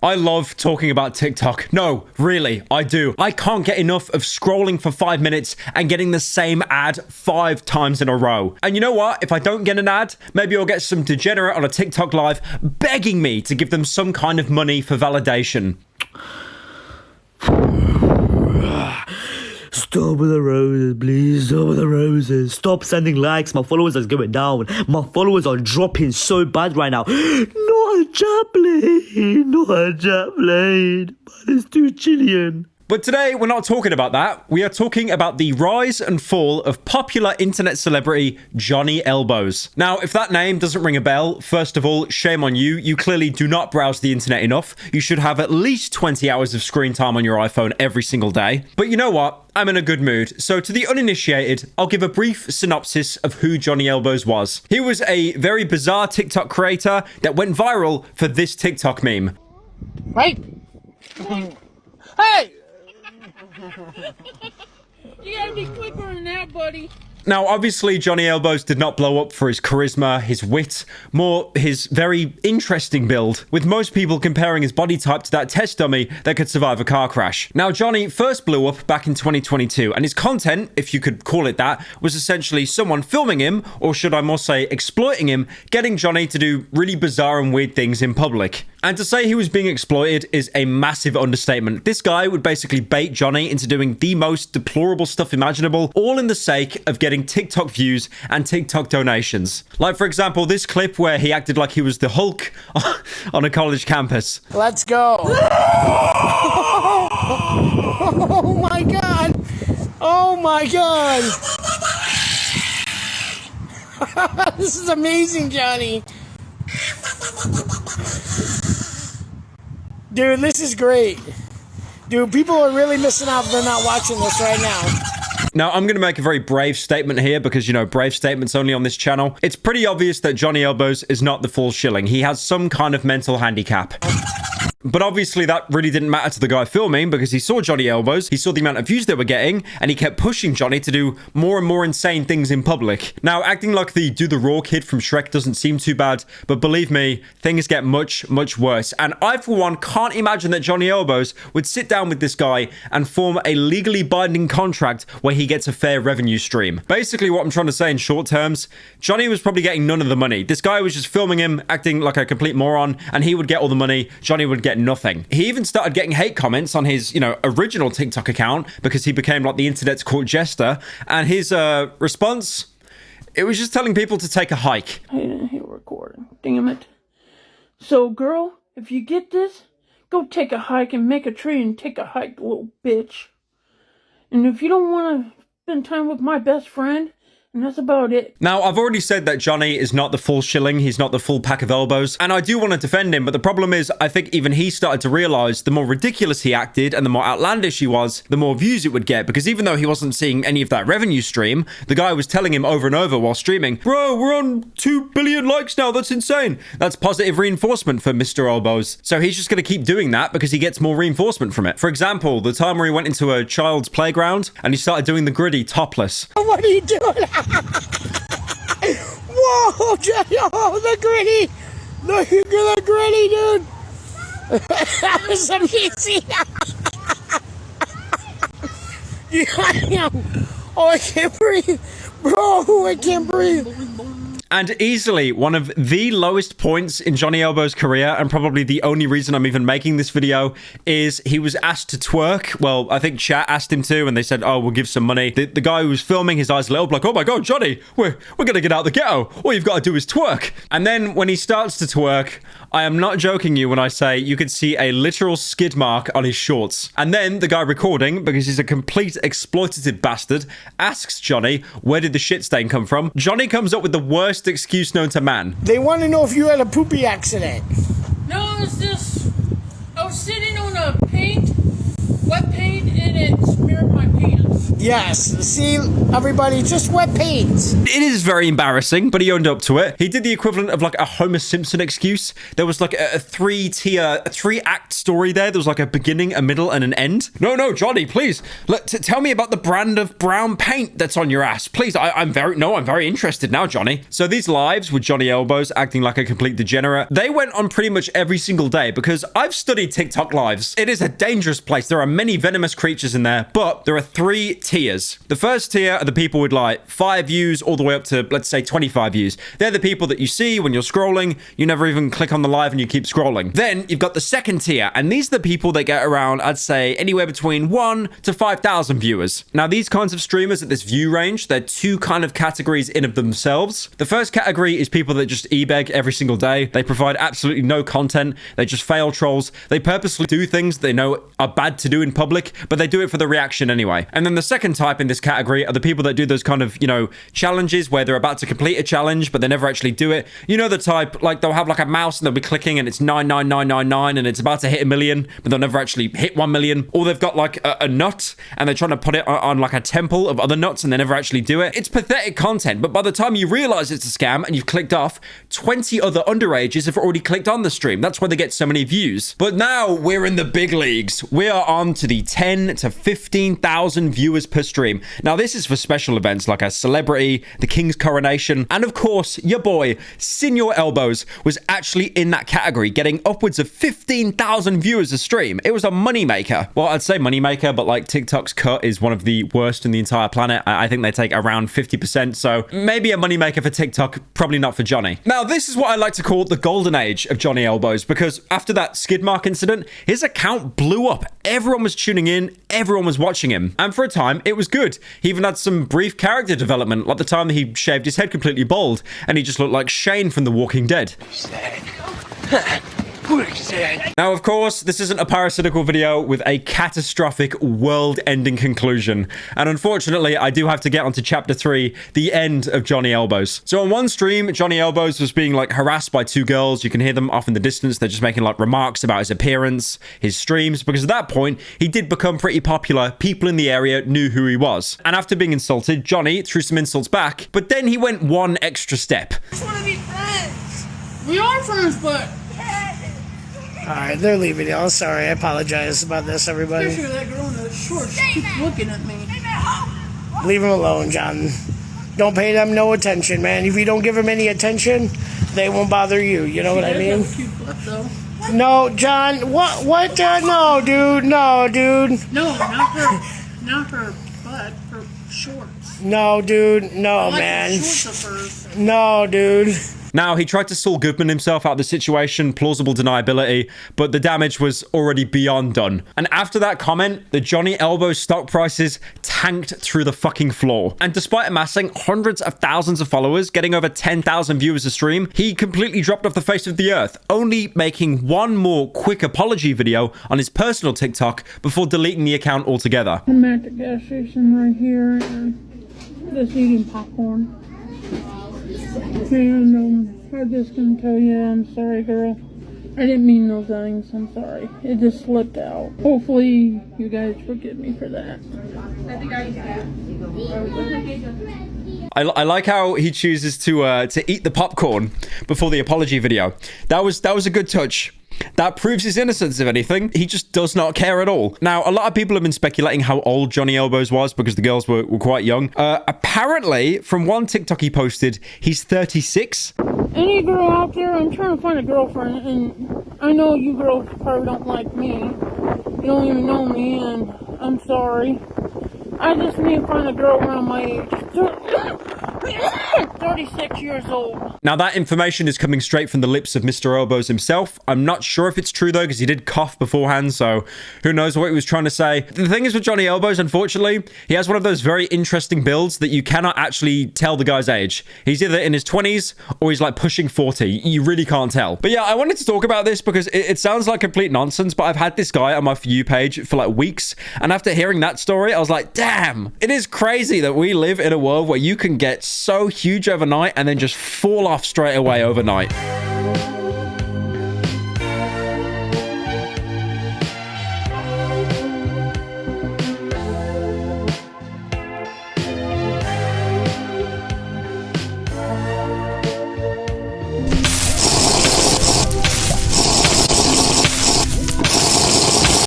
I love talking about TikTok. No, really, I do. I can't get enough of scrolling for 5 minutes and getting the same ad 5 times in a row. And you know what? If I don't get an ad, maybe I'll get some degenerate on a TikTok live begging me to give them some kind of money for validation. Stop with the roses, please. Stop with the roses. Stop sending likes. My followers are going down. My followers are dropping so bad right now. Not a Chaplin. Not a Chaplin. But it's 2 Chilean. But today, we're not talking about that. We are talking about the rise and fall of popular internet celebrity Johnny Elbows. Now, if that name doesn't ring a bell, first of all, shame on you. You clearly do not browse the internet enough. You should have at least 20 hours of screen time on your iPhone every single day. But you know what? I'm in a good mood. So to the uninitiated, I'll give a brief synopsis of who Johnny Elbows was. He was a very bizarre TikTok creator that went viral for this TikTok meme. Right? Hey! You gotta be quicker than that, buddy. Now, obviously, Johnny Elbows did not blow up for his charisma, his wit, more his very interesting build, with most people comparing his body type to that test dummy that could survive a car crash. Now, Johnny first blew up back in 2022, and his content, if you could call it that, was essentially someone filming him, or should I more say exploiting him, getting Johnny to do really bizarre and weird things in public. And to say he was being exploited is a massive understatement. This guy would basically bait Johnny into doing the most deplorable stuff imaginable, all in the sake of getting TikTok views and TikTok donations. Like, for example, this clip where he acted like he was the Hulk on a college campus. Let's go. Oh my god. Oh my god. This is amazing, Johnny. Dude, this is great. Dude, people are really missing out if they're not watching this right now. Now, I'm going to make a very brave statement here because, you know, brave statements only on this channel. It's pretty obvious that Johnny Elbows is not the full shilling. He has some kind of mental handicap. But obviously that really didn't matter to the guy filming because he saw Johnny Elbows, he saw the amount of views they were getting, and he kept pushing Johnny to do more and more insane things in public. Now, acting like the Do the Raw kid from Shrek doesn't seem too bad, but believe me, things get much, much worse. And I, for one, can't imagine that Johnny Elbows would sit down with this guy and form a legally binding contract where he gets a fair revenue stream. Basically, what I'm trying to say in short terms, Johnny was probably getting none of the money. This guy was just filming him, acting like a complete moron, and he would get all the money, Johnny would get nothing. He even started getting hate comments on his, original TikTok account because he became like the internet's court jester. And his response, it was just telling people to take a hike. I didn't hit recording. Damn it. So, girl, if you get this, go take a hike and make a tree and take a hike, little bitch. And if you don't want to spend time with my best friend, and that's about it. Now, I've already said that Johnny is not the full shilling. He's not the full pack of elbows. And I do want to defend him, but the problem is, I think even he started to realize the more ridiculous he acted and the more outlandish he was, the more views it would get. Because even though he wasn't seeing any of that revenue stream, the guy was telling him over and over while streaming, bro, we're on 2 billion likes now. That's insane. That's positive reinforcement for Mr. Elbows. So he's just going to keep doing that because he gets more reinforcement from it. For example, the time where he went into a child's playground and he started doing the griddy topless. What are you doing? Whoa, Johnny, oh, the gritty. Look at the gritty, dude. That was amazing. Oh, I can't breathe. Bro, I can't breathe. And easily one of the lowest points in Johnny Elbows' career, and probably the only reason I'm even making this video, is he was asked to twerk. Well, I think chat asked him to, and they said, oh, we'll give some money. The guy who was filming, his eyes lit up like, oh my god, Johnny, we're gonna get out the ghetto. All you've got to do is twerk. And then when he starts to twerk, I am not joking you when I say you could see a literal skid mark on his shorts. And then the guy recording, because he's a complete exploitative bastard, asks Johnny, where did the shit stain come from? Johnny comes up with the worst excuse known to man. They want to know if you had a poopy accident. No, it's just, I was sitting on a wet paint, and it smeared my pants. Yes, see, everybody, just wet paint. It is very embarrassing, but he owned up to it. He did the equivalent of like a Homer Simpson excuse. There was like a three-act story there. There was like a beginning, a middle, and an end. No, Johnny, please, tell me about the brand of brown paint that's on your ass. Please, I'm very interested now, Johnny. So these lives with Johnny Elbows acting like a complete degenerate, they went on pretty much every single day because I've studied TikTok lives. It is a dangerous place. There are many venomous creatures in there, but there are 3 tiers. The first tier are the people with like 5 views all the way up to, let's say, 25 views. They're the people that you see when you're scrolling. You never even click on the live and you keep scrolling. Then you've got the second tier, and these are the people that get around, I'd say, anywhere between 1 to 5,000 viewers. Now, these kinds of streamers at this view range, they're 2 kind of categories in of themselves. The first category is people that just e-beg every single day. They provide absolutely no content. They just fail trolls. They purposely do things they know are bad to do in public, but they do it for the reaction anyway. And then the second type in this category are the people that do those kind of, challenges where they're about to complete a challenge, but they never actually do it. You know the type, like they'll have like a mouse and they'll be clicking and it's 99999 and it's about to hit 1 million, but they'll never actually hit 1 million. Or they've got like a nut and they're trying to put it on like a temple of other nuts and they never actually do it. It's pathetic content, but by the time you realize it's a scam and you've clicked off, 20 other underages have already clicked on the stream. That's why they get so many views. But now we're in the big leagues. We are on to the 10 to 15,000 viewers per stream. Now this is for special events like a celebrity, the king's coronation, and of course your boy Senior Elbows was actually in that category, getting upwards of 15,000 viewers a stream. It was a moneymaker. Well, I'd say moneymaker, but like TikTok's cut is one of the worst in the entire planet. I think they take around 50%, so maybe a moneymaker for TikTok, probably not for Johnny. Now this is what I like to call the golden age of Johnny Elbows, because after that skid mark incident, his account blew up. Everyone was tuning in, everyone was watching him, and for a time it was good. He even had some brief character development, like the time that he shaved his head completely bald and he just looked like Shane from The Walking Dead. Now, of course, this isn't a parasitical video with a catastrophic world-ending conclusion. And unfortunately, I do have to get onto chapter 3, the end of Johnny Elbows. So on one stream, Johnny Elbows was being like harassed by 2 girls. You can hear them off in the distance. They're just making like remarks about his appearance, his streams, because at that point, he did become pretty popular. People in the area knew who he was. And after being insulted, Johnny threw some insults back, but then he went one extra step. I just want to be friends. We are friends, but... Alright, they're leaving you. I'm sorry. I apologize about this, everybody. Especially that girl in the shorts keeps looking at me. Leave them alone, John. Don't pay them no attention, man. If you don't give them any attention, they won't bother you. You know what I mean? No, John. What? No, dude. No, dude. No, not her. Not her butt. Her shorts. No, dude. No, man. Shorts of hers. No, dude. Now, he tried to Saul Goodman himself out of the situation, plausible deniability, but the damage was already beyond done. And after that comment, the Johnny Elbows stock prices tanked through the fucking floor. And despite amassing hundreds of thousands of followers, getting over 10,000 viewers a stream, he completely dropped off the face of the earth, only making one more quick apology video on his personal TikTok before deleting the account altogether. I'm at the gas station right here and just eating popcorn. And I just can tell you, I'm sorry, girl. I didn't mean those things. I'm sorry. It just slipped out. Hopefully, you guys forgive me for that. I like how he chooses to eat the popcorn before the apology video. That was a good touch. That proves his innocence, if anything. He just does not care at all. Now, a lot of people have been speculating how old Johnny Elbows was because the girls were quite young. Apparently, from one TikTok he posted, he's 36. Any girl out there, I'm trying to find a girlfriend, and I know you girls probably don't like me. You don't even know me, and I'm sorry. I just need to find a girl around my age. 36 years old. Now, that information is coming straight from the lips of Mr. Elbows himself. I'm not sure if it's true, though, because he did cough beforehand, so who knows what he was trying to say. The thing is with Johnny Elbows, unfortunately, he has one of those very interesting builds that you cannot actually tell the guy's age. He's either in his 20s or he's like pushing 40. You really can't tell. But yeah, I wanted to talk about this because it sounds like complete nonsense, but I've had this guy on my For You page for like weeks, and after hearing that story, I was like, damn, it is crazy that we live in a world where you can get so huge overnight and then just fall off straight away overnight.